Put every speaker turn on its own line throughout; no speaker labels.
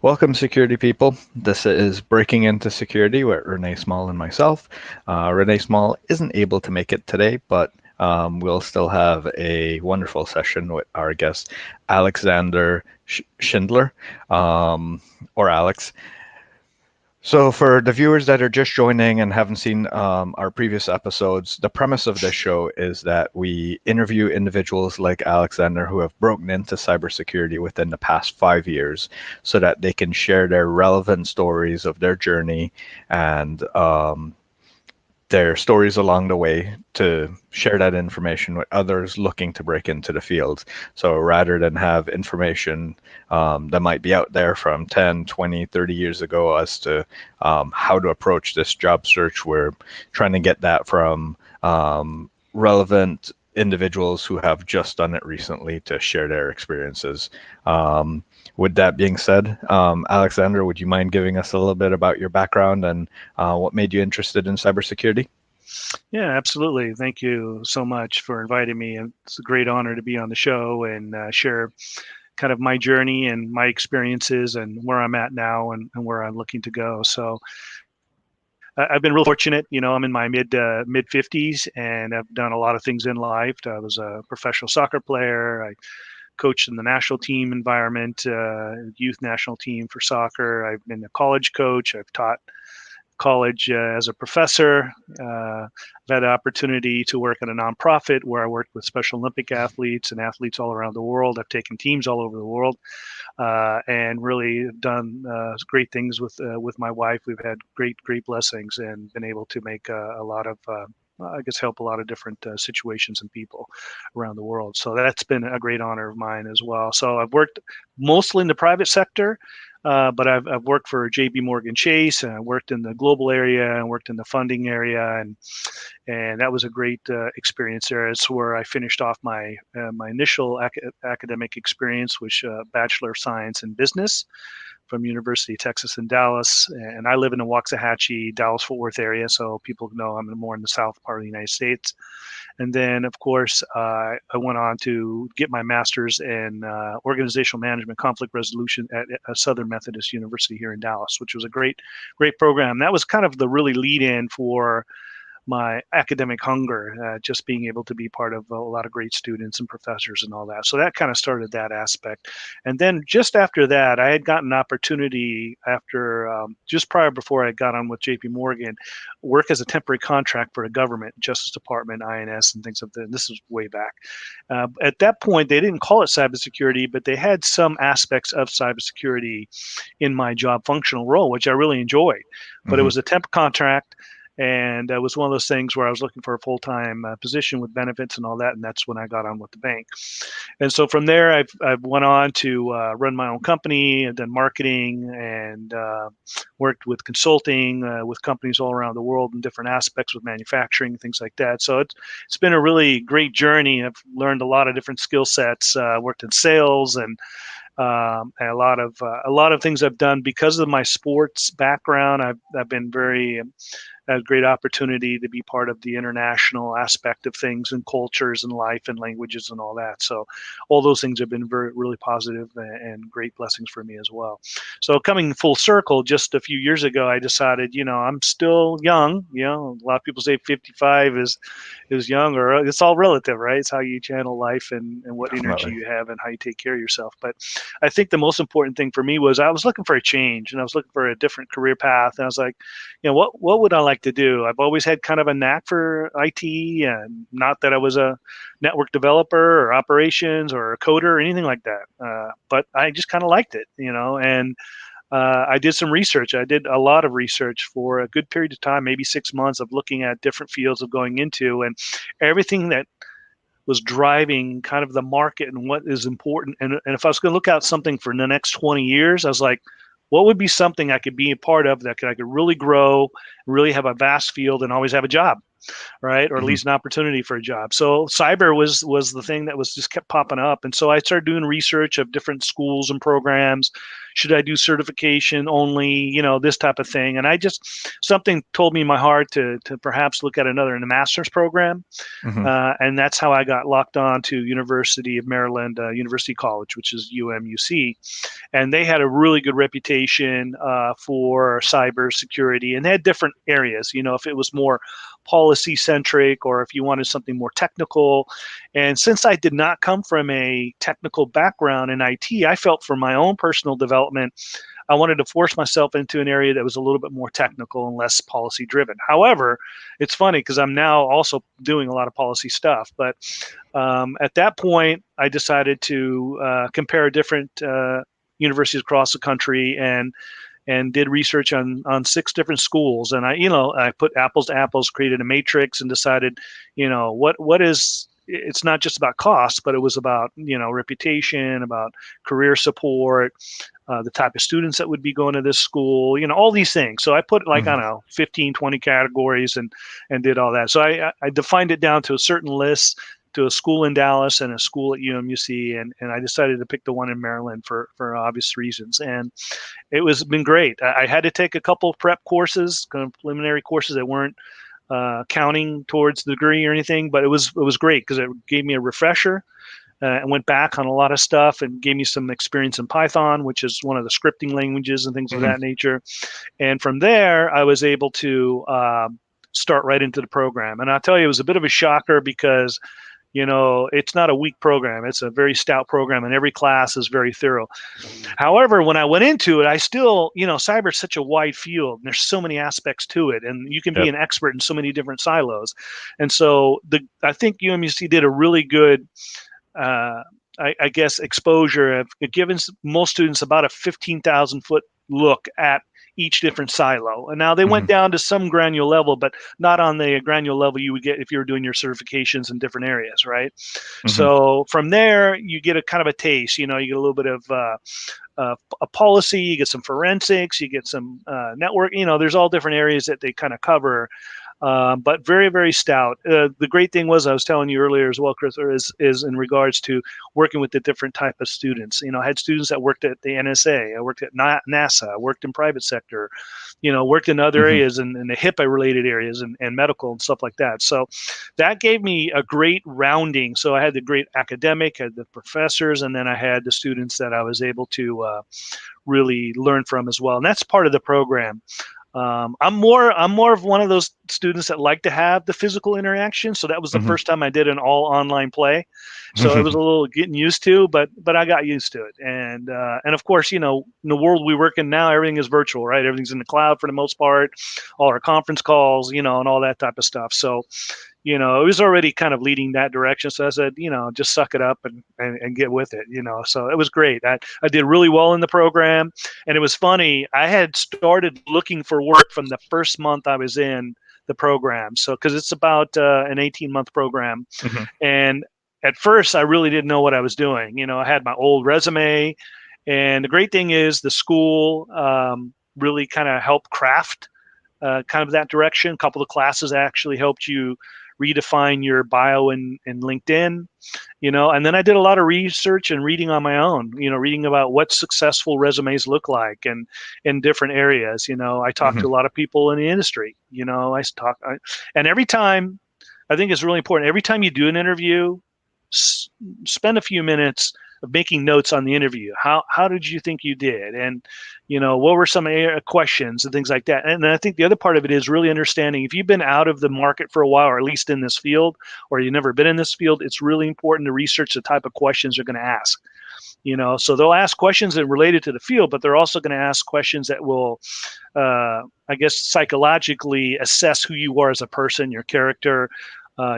Welcome, security people. This is Breaking Into Security with Renee Small and myself. Renee Small isn't able to make it today, but we'll still have a wonderful session with our guest, Alexander Schindler, or Alex. So, for the viewers that are just joining and haven't seen our previous episodes, the premise of this show is that we interview individuals like Alexander who have broken into cybersecurity within the past 5 years so that they can share their relevant stories of their journey and their stories along the way to share that information with others looking to break into the field. So rather than have information that might be out there from 10, 20, 30 years ago as to how to approach this job search, we're trying to get that from relevant individuals who have just done it recently to share their experiences. With that being said, Alexander, would you mind giving us a little bit about your background and what made you interested in cybersecurity?
Yeah, absolutely. Thank you so much for inviting me. It's a great honor to be on the show and share kind of my journey and my experiences and where I'm at now and where I'm looking to go. So I've been real fortunate. I'm in my mid 50s and I've done a lot of things in life. I was a professional soccer player. I coached in the national team environment, youth national team for soccer. I've been a college coach. I've taught college as a professor. I've had the opportunity to work at a nonprofit where I worked with Special Olympic athletes and athletes all around the world. I've taken teams all over the world and really done great things with my wife. We've had great blessings and been able to make a lot of help a lot of different situations and people around the world. So that's been a great honor of mine as well. So I've worked mostly in the private sector, but I've worked for J.P. Morgan Chase, and I worked in the global area and worked in the funding area, and that was a great experience there. It's where I finished off my initial academic experience, which Bachelor of Science in Business from University of Texas in Dallas, and I live in the Waxahachie, Dallas-Fort Worth area, so people know I'm more in the south part of the United States. And then, of course, I went on to get my master's in organizational management, conflict resolution at Southern Methodist University here in Dallas, which was a great program. That was kind of the really lead-in for my academic hunger, just being able to be part of a lot of great students and professors and all that. So that kind of started that aspect. And then just after that, I had gotten an opportunity just before I got on with JP Morgan, work as a temporary contract for the government, Justice Department, INS, and things of that. This was way back. At that point, they didn't call it cybersecurity, but they had some aspects of cybersecurity in my job functional role, which I really enjoyed. But it was a temp contract. And it was one of those things where I was looking for a full-time position with benefits and all that, and that's when I got on with the bank. And so from there, I've went on to run my own company and done marketing and worked with consulting with companies all around the world in different aspects with manufacturing, things like that. So it's been a really great journey. I've learned a lot of different skill sets, worked in sales and a lot of things I've done because of my sports background. I've been very a great opportunity to be part of the international aspect of things and cultures and life and languages and all that. So all those things have been really positive and great blessings for me as well. So coming full circle, just a few years ago, I decided, I'm still young. A lot of people say 55 is young, or it's all relative, right? It's how you channel life and what energy you have and how you take care of yourself. But I think the most important thing for me was I was looking for a change and I was looking for a different career path. And I was like, what would I like to do? I've always had kind of a knack for IT, and not that I was a network developer or operations or a coder or anything like that. But I just kind of liked it, and I did some research. I did a lot of research for a good period of time, maybe 6 months, of looking at different fields of going into, and everything that was driving kind of the market and what is important. And if I was going to look out something for the next 20 years, I was like, what would be something I could be a part of that I could really grow, really have a vast field and always have a job? right? Or at least an opportunity for a job. So cyber was the thing that was just kept popping up. And so I started doing research of different schools and programs. Should I do certification only, this type of thing? And something told me in my heart to perhaps look at another in the master's program. And that's how I got locked on to University of Maryland, University College, which is UMUC. And they had a really good reputation for cybersecurity, and they had different areas. If it was more policy centric or if you wanted something more technical. And since I did not come from a technical background in IT, I felt for my own personal development, I wanted to force myself into an area that was a little bit more technical and less policy driven. However, it's funny because I'm now also doing a lot of policy stuff. But at that point, I decided to compare different universities across the country and did research on 6 different schools. And I put apples to apples, created a matrix, and decided, what is. It's not just about cost, but it was about reputation, about career support, the type of students that would be going to this school, all these things. So I put I don't know, 15, 20 categories and did all that. So I defined it down to a certain list, to a school in Dallas and a school at UMUC, and I decided to pick the one in Maryland for obvious reasons. And it was been great. I had to take a couple of prep courses, kind of preliminary courses that weren't counting towards the degree or anything, but it was great because it gave me a refresher. I went back on a lot of stuff and gave me some experience in Python, which is one of the scripting languages and things of that nature. And from there, I was able to start right into the program. And I'll tell you, it was a bit of a shocker because it's not a weak program. It's a very stout program, and every class is very thorough. However, when I went into it, I still, cyber is such a wide field, and there's so many aspects to it, and you can be an expert in so many different silos. And so I think UMUC did a really good, I guess, exposure of giving most students about a 15,000 foot look at each different silo. And now they went down to some granular level, but not on the granular level you would get if you were doing your certifications in different areas, right? So from there, you get a kind of a taste. You get a little bit of a policy, you get some forensics, you get some network. There's all different areas that they kind of cover. But very, very stout. The great thing was, I was telling you earlier as well, Chris, is in regards to working with the different type of students. I had students that worked at the NSA, I worked at NASA, I worked in private sector, worked in other areas and the HIPAA related areas and medical and stuff like that. So that gave me a great rounding. So I had the great academic, had the professors, and then I had the students that I was able to really learn from as well. And that's part of the program. I'm more of one of those students that like to have the physical interaction. So that was the first time I did an all online play. So it was a little getting used to, but I got used to it. And of course, in the world we work in now, everything is virtual, right? Everything's in the cloud for the most part, all our conference calls, and all that type of stuff. So, it was already kind of leading that direction. So I said, just suck it up and get with it, So it was great. I did really well in the program. And it was funny. I had started looking for work from the first month I was in the program. So, because it's about an 18-month program. And at first, I really didn't know what I was doing. I had my old resume. And the great thing is the school really kind of helped craft kind of that direction. A couple of classes actually helped you redefine your bio in LinkedIn, and then I did a lot of research and reading on my own, reading about what successful resumes look like and in different areas. I talked to a lot of people in the industry, and every time, I think it's really important, every time you do an interview, spend a few minutes of making notes on the interview. How did you think you did? And, what were some questions and things like that? And I think the other part of it is really understanding if you've been out of the market for a while, or at least in this field, or you've never been in this field, it's really important to research the type of questions they're going to ask. So they'll ask questions that are related to the field, but they're also going to ask questions that will, I guess, psychologically assess who you are as a person, your character,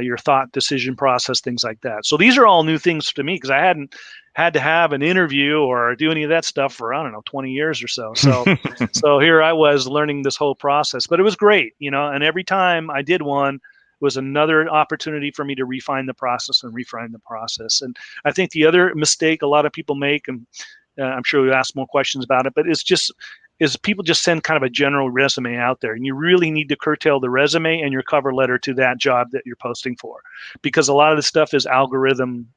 your thought decision process, things like that. So these are all new things to me because I hadn't had to have an interview or do any of that stuff for, 20 years or so. So here I was learning this whole process, but it was great, and every time I did one, it was another opportunity for me to refine the process. And I think the other mistake a lot of people make, and I'm sure we'll ask more questions about it, but it's just is people just send kind of a general resume out there, and you really need to curtail the resume and your cover letter to that job that you're posting for, because a lot of the stuff is algorithm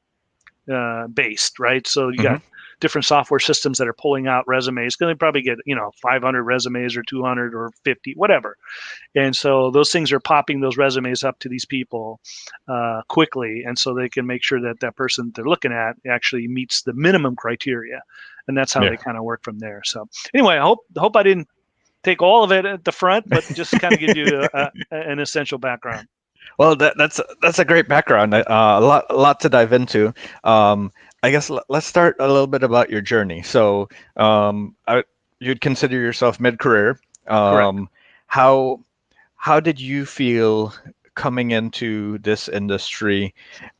based, right? So you got different software systems that are pulling out resumes. Going to probably get 500 resumes or 200 or 50, whatever. And so those things are popping those resumes up to these people quickly, and so they can make sure that that person they're looking at actually meets the minimum criteria, and that's how they kind of work from there. So anyway, I hope I didn't take all of it at the front, but just kind of give you an essential background.
Well, that's a great background. A lot to dive into. I guess let's start a little bit about your journey. So, you'd consider yourself mid-career.
Correct.
How did you feel coming into this industry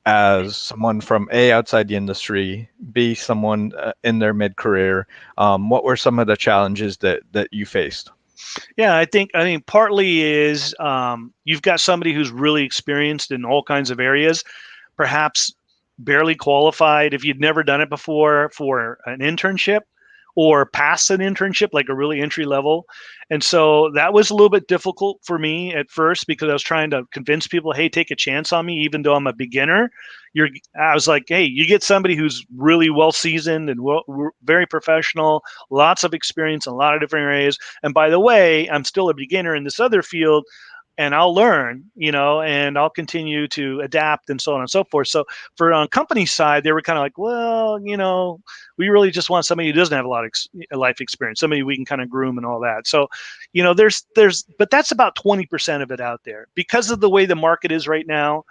as someone from A, outside the industry, B, someone in their mid-career? What were some of the challenges that you faced?
Yeah, I think partly is you've got somebody who's really experienced in all kinds of areas, perhaps barely qualified if you'd never done it before for an internship, or past an internship, like a really entry level. And so that was a little bit difficult for me at first, because I was trying to convince people, hey, take a chance on me, even though I'm a beginner. I was like, hey, you get somebody who's really well seasoned and very professional, lots of experience in a lot of different areas. And by the way, I'm still a beginner in this other field, and I'll learn, and I'll continue to adapt, and so on and so forth. So for on company side, they were kind of like, well, we really just want somebody who doesn't have a lot of life experience, somebody we can kind of groom and all that. So, but that's about 20% of it out there, because of the way the market is right now.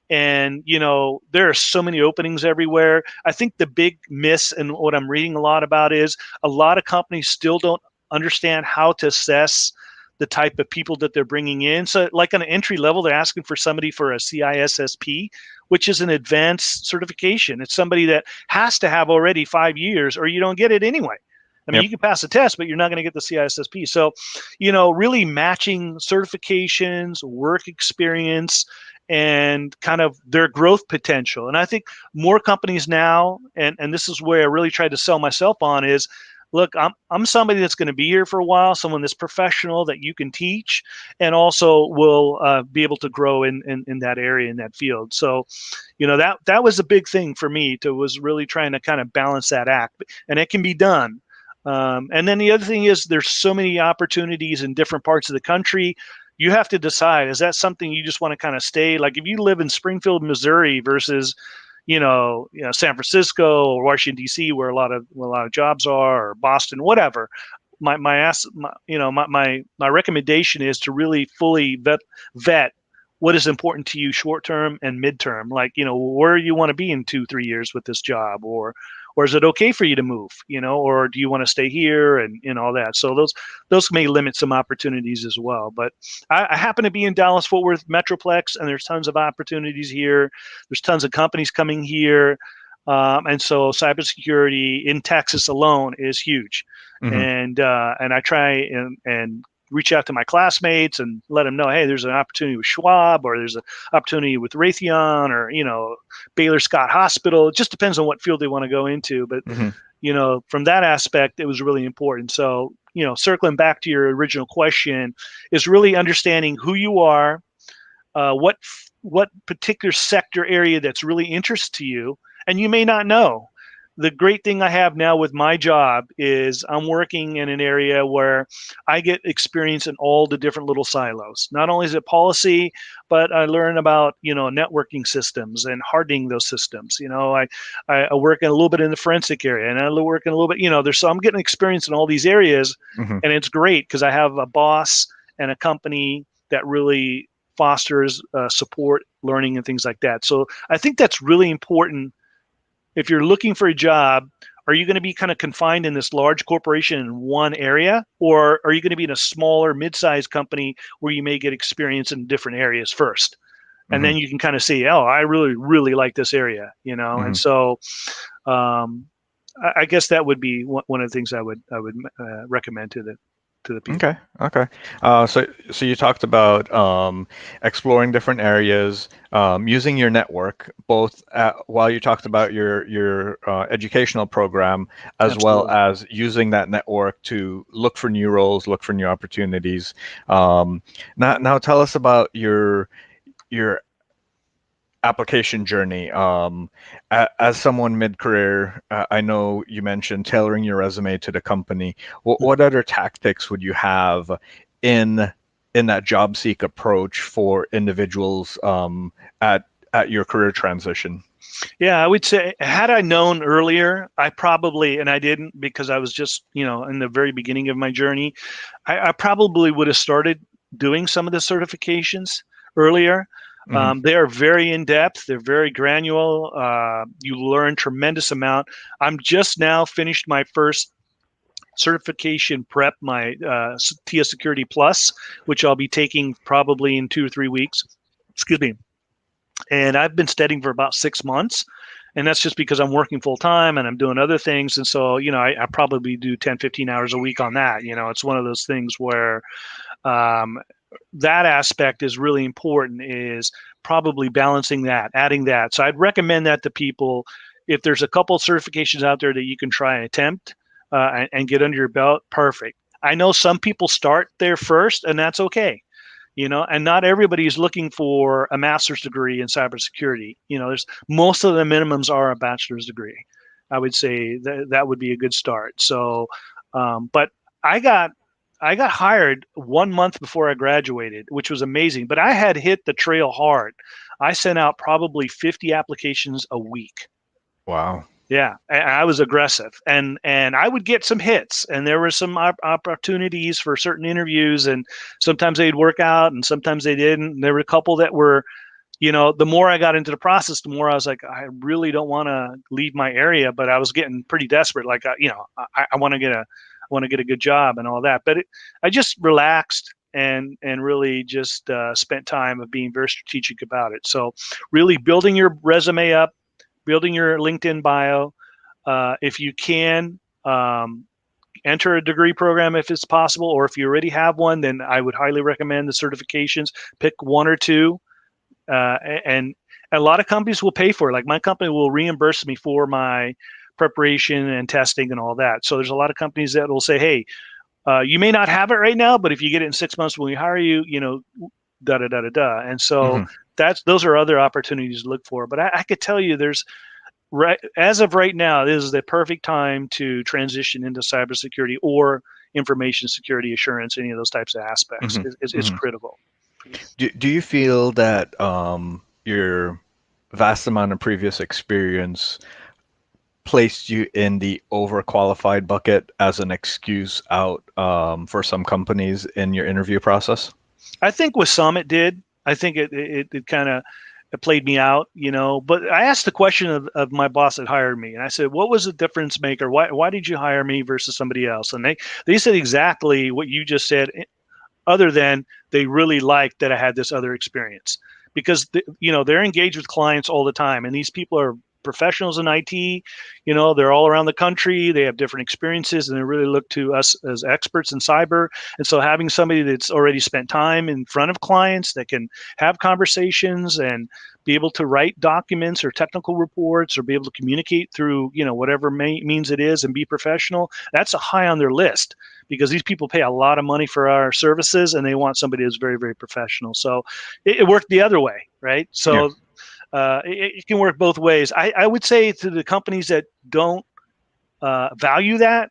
And, there are so many openings everywhere. I think the big miss, and what I'm reading a lot about, is a lot of companies still don't understand how to assess the type of people that they're bringing in. So like on an entry level, they're asking for somebody for a CISSP, which is an advanced certification. It's somebody that has to have already 5 years, or you don't get it anyway. I mean, you can pass the test, but you're not going to get the CISSP. So, really matching certifications, work experience, and kind of their growth potential. And I think more companies now, and this is where I really tried to sell myself on, is, look, I'm somebody that's going to be here for a while, someone that's professional that you can teach, and also will be able to grow in that area, in that field. So, that was a big thing for me, was really trying to kind of balance that act, and it can be done. And then the other thing is, there's so many opportunities in different parts of the country. You have to decide, is that something you just want to kind of stay? Like if you live in Springfield, Missouri versus San Francisco or Washington D.C., where a lot of jobs are, or Boston, whatever. My recommendation is to really fully vet what is important to you short term and midterm. Like, where you want to be in 2-3 years with this job, or is it okay for you to move, or do you want to stay here, and all that. So those may limit some opportunities as well. But I happen to be in Dallas Fort Worth Metroplex, and there's tons of opportunities here. There's tons of companies coming here. And so cybersecurity in Texas alone is huge. And I try and reach out to my classmates and let them know, hey, there's an opportunity with Schwab, or there's an opportunity with Raytheon, or, Baylor Scott Hospital. It just depends on what field they want to go into. But, from that aspect, it was really important. So, circling back to your original question, is really understanding who you are, what particular sector area that's really interest to you. And you may not know. The great thing I have now with my job is I'm working in an area where I get experience in all the different little silos. Not only is it policy, but I learn about, networking systems and hardening those systems. I work in a little bit in the forensic area, and I work in a little bit, so I'm getting experience in all these areas. And it's great because I have a boss and a company that really fosters support, learning, and things like that. So I think that's really important. If you're looking for a job, are you going to be kind of confined in this large corporation in one area, or are you going to be in a smaller, mid-sized company where you may get experience in different areas first? And then you can kind of see, oh, I really, really like this area, And so I guess that would be one of the things I would recommend to them. to the people.
Okay. Okay. So you talked about exploring different areas, using your network, both while you talked about your educational program, as well
Absolutely.
as using that network to look for new roles, look for new opportunities. Now tell us about your application journey. As someone mid-career, I know you mentioned tailoring your resume to the company. What other tactics would you have in in that job seek approach for individuals at your career transition?
Yeah, I would say had I known earlier, I probably, and I didn't because I was just, in the very beginning of my journey, I probably would have started doing some of the certifications earlier.
Hmm.
They are very in depth. They're very granular. You learn tremendous amount. I'm just now finished my first certification prep, my TIA Security Plus, which I'll be taking probably in 2 or 3 weeks. Excuse me. And I've been studying for about 6 months. And that's just because I'm working full time and I'm doing other things. And so, I probably do 10, 15 hours a week on that. It's one of those things where um, that aspect is really important, is probably balancing that, adding that. So I'd recommend that to people. If there's a couple certifications out there that you can try and attempt and get under your belt, perfect. I know some people start there first, and that's okay. And not everybody is looking for a master's degree in cybersecurity. There's most of the minimums are a bachelor's degree. I would say that would be a good start. So, but I got I got hired 1 month before I graduated, which was amazing. But I had hit the trail hard. I sent out probably 50 applications a week.
Wow.
Yeah, I was aggressive, and I would get some hits, and there were some opportunities for certain interviews, and sometimes they'd work out, and sometimes they didn't. And there were a couple that were, the more I got into the process, the more I was like, I really don't want to leave my area, but I was getting pretty desperate. Like, I want to get a good job and all that. But I just relaxed and really just spent time of being very strategic about it. So really building your resume up, building your LinkedIn bio. If you can, enter a degree program if it's possible, or if you already have one, then I would highly recommend the certifications. Pick one or two, and a lot of companies will pay for it. Like my company will reimburse me for my preparation and testing and all that. So there's a lot of companies that will say, hey, you may not have it right now, but if you get it in 6 months when we hire you, da da da da da. And so
Hmm.
those are other opportunities to look for. But I could tell you, there's right as of right now, this is the perfect time to transition into cybersecurity or information security assurance. Any of those types of aspects
Hmm.
is
Hmm.
critical.
Do you feel that your vast amount of previous experience placed you in the overqualified bucket as an excuse out for some companies in your interview process?
I think with some it did. I think it kind of played me out, But I asked the question of my boss that hired me, and I said, "What was the difference maker? Why did you hire me versus somebody else?" And they said exactly what you just said, other than they really liked that I had this other experience, because they're engaged with clients all the time, and these people are professionals in IT. They're all around the country. They have different experiences, and they really look to us as experts in cyber. And so having somebody that's already spent time in front of clients that can have conversations and be able to write documents or technical reports or be able to communicate through whatever means it is and be professional, that's a high on their list, because these people pay a lot of money for our services and they want somebody who's very, very professional. So it worked the other way, right?
Yeah.
So it can work both ways. I would say to the companies that don't value that,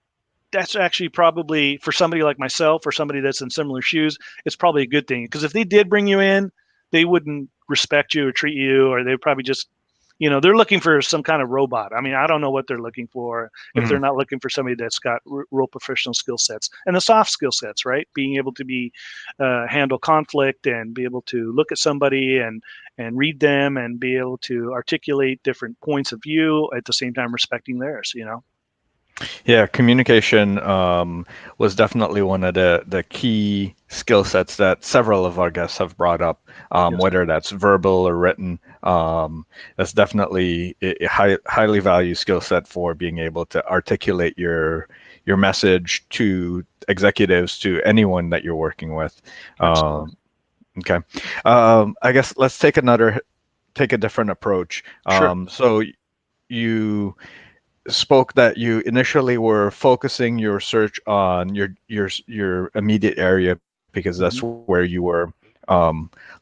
that's actually probably, for somebody like myself or somebody that's in similar shoes, it's probably a good thing. Because if they did bring you in, they wouldn't respect you or treat you, or they'd probably just, they're looking for some kind of robot. I mean, I don't know what they're looking for if
Hmm.
they're not looking for somebody that's got real professional skill sets and the soft skill sets, right? Being able to handle conflict and be able to look at somebody and read them and be able to articulate different points of view at the same time respecting theirs.
Yeah, communication was definitely one of the key skill sets that several of our guests have brought up,
Yes, sir.
whether that's verbal or written. That's definitely a highly valued skill set for being able to articulate your message to executives, to anyone that you're working with.
Absolutely.
Okay. I guess let's take a different approach.
Sure.
So you spoke that you initially were focusing your search on your immediate area because that's
Mhm.
where you were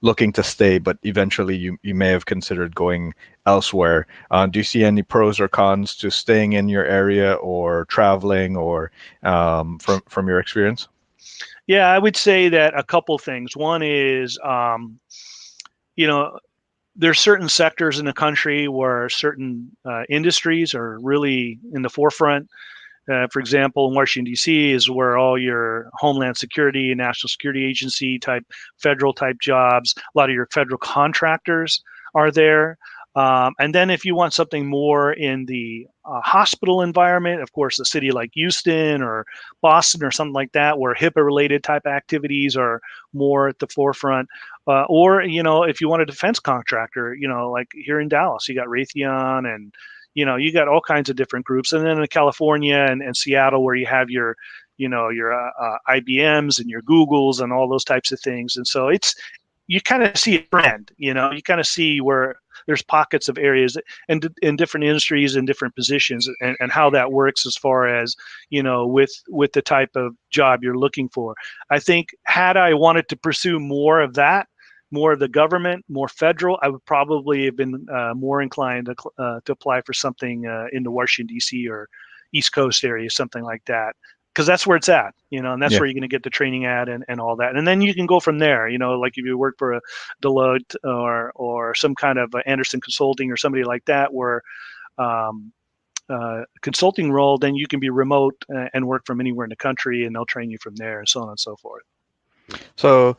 looking to stay, but eventually you may have considered going elsewhere. Do you see any pros or cons to staying in your area or traveling, or from your experience?
Yeah, I would say that a couple things. One is, you know, there's certain sectors in the country where certain industries are really in the forefront. For example, in Washington, D.C. is where all your Homeland Security and National Security Agency type, federal type jobs, a lot of your federal contractors are there. And then if you want something more in the hospital environment, of course, a city like Houston or Boston or something like that, where HIPAA related type activities are more at the forefront. Or, if you want a defense contractor, like here in Dallas, you got Raytheon and you got all kinds of different groups. And then in California and Seattle, where you have your IBMs and your Googles and all those types of things. And so you kind of see a trend, you kind of see where there's pockets of areas and in different industries and different positions, and how that works as far as, with the type of job you're looking for. I think had I wanted to pursue more of that, more of the government, more federal, I would probably have been more inclined to apply for something in the Washington, D.C. or East Coast area, something like that. Because that's where it's at, and that's
Yeah.
where you're going to get the training at and all that. And then you can go from there, like if you work for a Deloitte or some kind of Anderson Consulting or somebody like that, where consulting role, then you can be remote and work from anywhere in the country, and they'll train you from there and so on and so forth.
So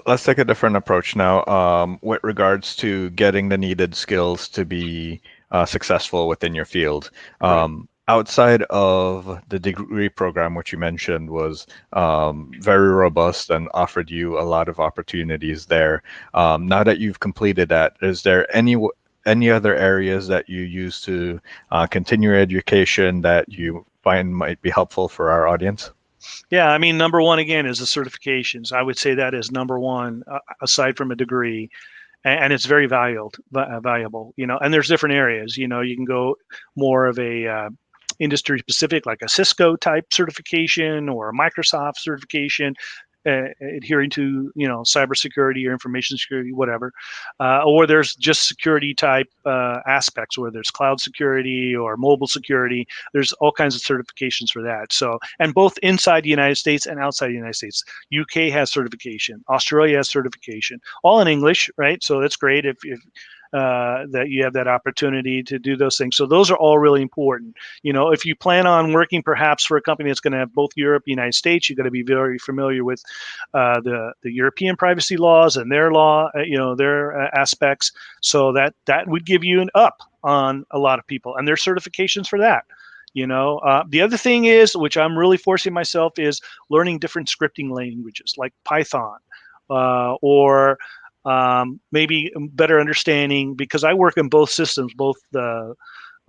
let's take a different approach now, with regards to getting the needed skills to be successful within your field.
Right.
Outside of the degree program, which you mentioned was very robust and offered you a lot of opportunities there. Now that you've completed that, is there any other areas that you use to continue your education that you find might be helpful for our audience?
Yeah, I mean, number one again is the certifications. I would say that is number one, aside from a degree, and it's very valuable. And there's different areas. You can go more of a industry specific, like a Cisco type certification or a Microsoft certification, adhering to cybersecurity or information security, whatever. Or there's just security type aspects, where there's cloud security or mobile security. There's all kinds of certifications for that. So, and both inside the United States and outside the United States. UK has certification, Australia has certification, all in English, right? So that's great if that you have that opportunity to do those things. So those are all really important. If you plan on working perhaps for a company that's going to have both Europe and United States, you've got to be very familiar with the European privacy laws and their law, their aspects. So that would give you an up on a lot of people, and there's certifications for that. The other thing is, which I'm really forcing myself, is learning different scripting languages like Python, or maybe better understanding, because I work in both systems, both the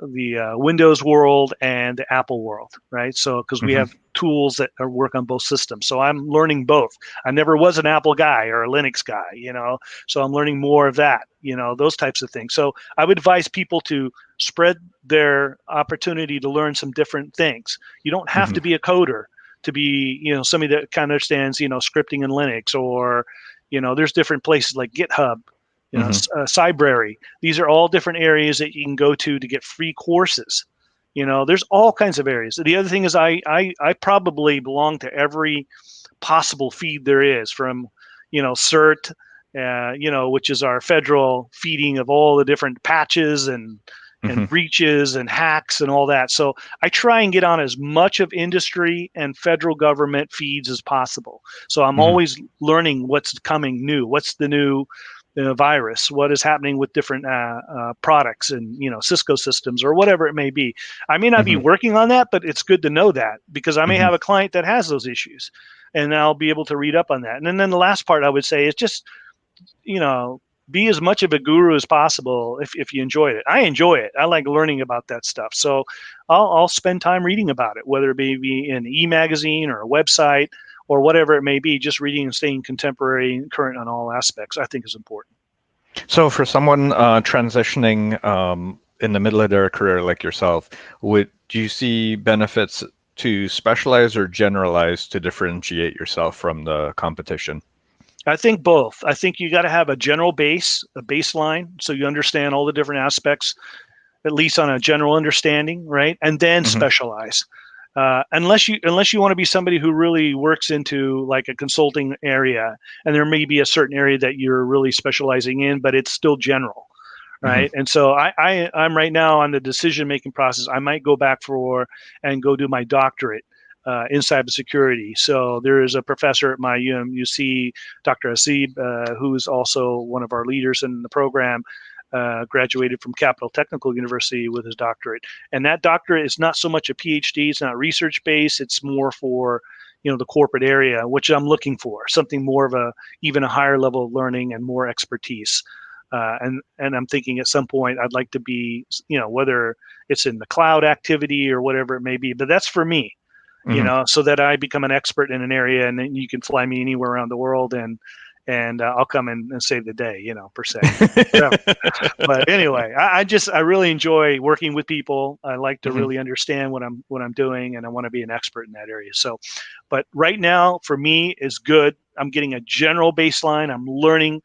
Windows world and the Apple world, right? So, because we
Hmm.
have tools that work on both systems. So I'm learning both. I never was an Apple guy or a Linux guy, so I'm learning more of that, those types of things. So I would advise people to spread their opportunity to learn some different things. You don't have to
Hmm.
be a coder to be, somebody that kind of understands, scripting in Linux, or, there's different places like GitHub,
Hmm.
Cybrary. These are all different areas that you can go to get free courses. There's all kinds of areas. The other thing is I probably belong to every possible feed there is, from, CERT, which is our federal feeding of all the different patches and
Hmm.
breaches and hacks and all that. So I try and get on as much of industry and federal government feeds as possible. So I'm
Hmm.
always learning what's coming new, what's the new virus, what is happening with different products and Cisco systems or whatever it may be. I may not be
Hmm.
working on that, but it's good to know that, because I may
Hmm.
have a client that has those issues, and I'll be able to read up on that. And then the last part I would say is just, you know be as much of a guru as possible if you enjoy it. I enjoy it. I like learning about that stuff. So I'll spend time reading about it, whether it be in an e-magazine or a website or whatever it may be. Just reading and staying contemporary and current on all aspects, I think, is important.
So for someone transitioning in the middle of their career like yourself, do you see benefits to specialize or generalize to differentiate yourself from the competition?
I think both. I think you got to have a general base, a baseline, so you understand all the different aspects, at least on a general understanding, right? And then specialize. Unless you want to be somebody who really works into like a consulting area, and there may be a certain area that you're really specializing in, but it's still general, right? And so I'm right now on the decision making process. I might go back and go do my doctorate in cybersecurity. So there is a professor at my UC, Dr. Asib, who's also one of our leaders in the program. Graduated from Capital Technical University with his doctorate, and that doctorate is not so much a PhD. It's not research based. It's more for the corporate area, which I'm looking for, something more of even a higher level of learning and more expertise. And I'm thinking at some point I'd like to be, whether it's in the cloud activity or whatever it may be, but that's for me, so that I become an expert in an area, and then you can fly me anywhere around the world, and I'll come in and save the day, per se. But anyway, I really enjoy working with people. I like to really understand what I'm doing, and I want to be an expert in that area. So, but right now for me is good. I'm getting a general baseline. I'm learning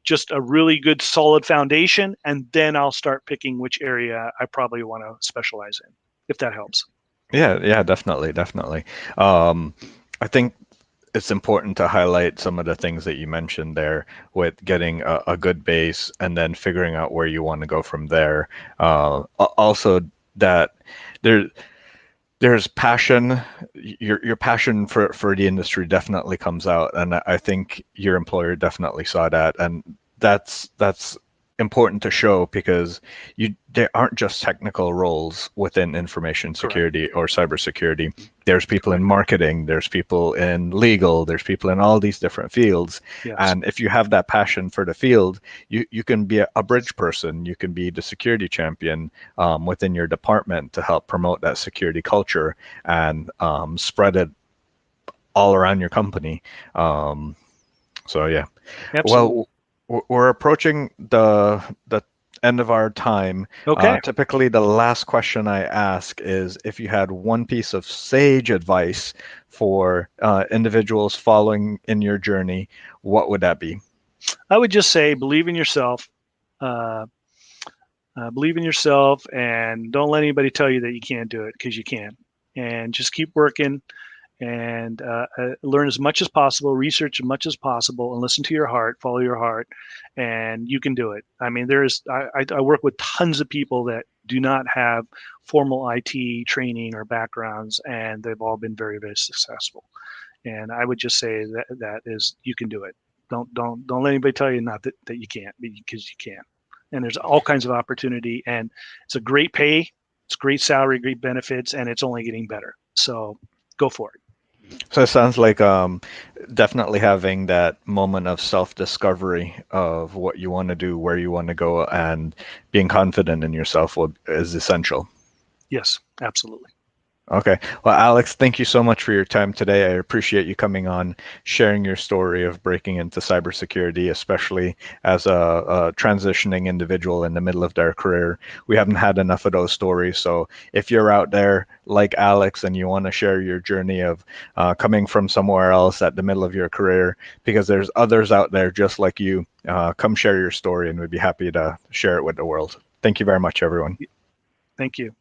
just a really good solid foundation, and then I'll start picking which area I probably want to specialize in, if that helps.
Yeah, definitely. I think it's important to highlight some of the things that you mentioned there with getting a good base and then figuring out where you want to go from there. Also, that there's passion. Your passion for the industry definitely comes out, and I think your employer definitely saw that, and that's important to show, because there aren't just technical roles within information security or cybersecurity. There's people in marketing, there's people in legal, there's people in all these different fields.
Yes.
And if you have that passion for the field, you can be a bridge person, you can be the security champion within your department to help promote that security culture and spread it all around your company. So yeah.
Absolutely.
Well, we're approaching the end of our time.
Okay.
Typically, the last question I ask is if you had one piece of sage advice for individuals following in your journey, what would that be?
I would just say believe in yourself. Believe in yourself, and don't let anybody tell you that you can't do it, because you can. And just keep working, and learn as much as possible, research as much as possible, and listen to your heart, follow your heart, and you can do it. I mean, I work with tons of people that do not have formal IT training or backgrounds, and they've all been very, very successful. And I would just say that is, you can do it. Don't let anybody tell you not that you can't, because you can. And there's all kinds of opportunity, and it's a great pay, it's great salary, great benefits, and it's only getting better. So go for it.
So it sounds like definitely having that moment of self-discovery of what you want to do, where you want to go, and being confident in yourself is essential.
Yes, absolutely.
Okay. Well, Alex, thank you so much for your time today. I appreciate you coming on, sharing your story of breaking into cybersecurity, especially as a transitioning individual in the middle of their career. We haven't had enough of those stories. So if you're out there like Alex and you want to share your journey of coming from somewhere else at the middle of your career, because there's others out there just like you, come share your story, and we'd be happy to share it with the world. Thank you very much, everyone.
Thank you.